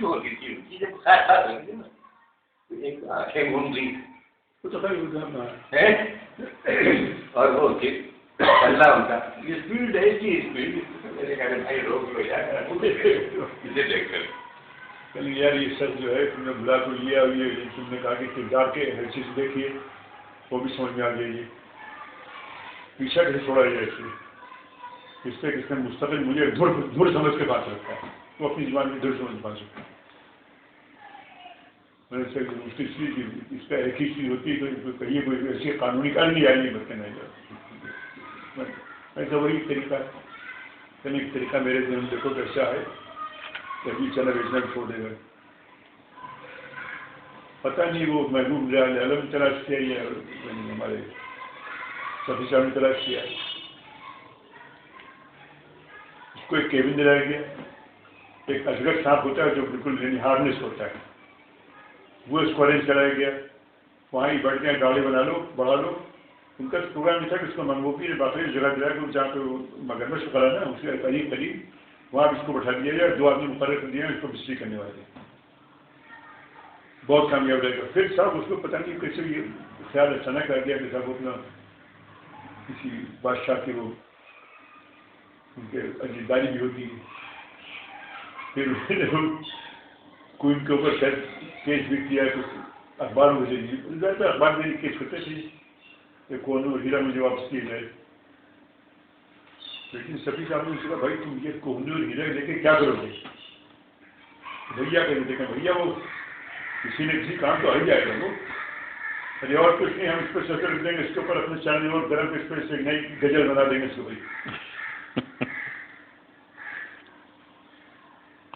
ہوتی تھی ان کی، جب خیر ہوتی نا ایک آنکھیں گھوم گئی اور وہ اللہ ان کا اسپیڈ ہے کہ اسپیڈ میرے کہنے بھائی روک لو یار اسے دیکھ کر یار یہ سب جو ہے تم نے بلا تو لیا، اور یہ تم نے کہا کہ کردار کے ہر چیز دیکھیے وہ بھی سمجھ میں آ گئی، یہ پیچھا نہیں چھوڑا یہ ایسے اس سے کس نے مستقل مجھے دھڑ سمجھ کے بات رکھا ہے، وہ اپنی زبان میں دھڑ سمجھ بات رکھا ہے. میں نے اس کی اس کا ایک ہی چیز ہوتی ہے تو کہیے کوئی ایسی قانونی کار نہیں آئی نہیں بچے نہیں ایسا وہی طریقہ ایک طریقہ میرے دن دیکھو کیسا ہے کہ ابھی چلا بیچنا بھی چھوڑ دے گا، پتہ نہیں وہ محبوب عالم تلاش کیا یا ہمارے سبھی صاحب نے تلاش کیا، اس کو ایک کیبن دلایا گیا، ایک اجگر سانپ ہوتا ہے جو بالکل یعنی ہارنیس ہوتا ہے، وہ اس کو ارینج کرایا گیا، وہاں ہی بیٹھ کے گاڑی بنا لو بڑھا لو. ان کا پروگرام یہ تھا کہ اس کو منگوپی نے باقی جگہ دیا کہ جہاں پہ مگرمچھ کرا نا اس کے قریب وہاں اس کو بٹھا دیا جائے، 2 آدمی مقرر کر دیا اس کو بجلی کرنے والے، بہت کامیاب رہے گا. پھر صاحب اس کو پتہ نہیں کیسے یہ خیال اچانک کر دیا کہ صاحب اپنا کسی بادشاہ کے وہ ان کے عزیزداری بھی ہوتی ہے، پھر کوئی ان کے اوپر کیس بھی کیا ہے، اخبار میں دے دیجیے، اخبار میں کیس ہوتے تھے کہ کون ہیرا مجھے واپس کیے جائے، لیکن سبھی صاحب نے کہا بھائی تم یہ کوہنی اور ہیرا لے کے کیا کرو گے؟ بھیا کہ دیکھیں بھیا وہ کسی نے کسی کام تو آ ہی جائے گا، وہ ارے اور کچھ نہیں، ہم اس پہ شکر دیں گے، اس کے اوپر اپنے چاندی اور گرم اس پہ سے نئی غزل بنا دیں گے اس کو بھائی.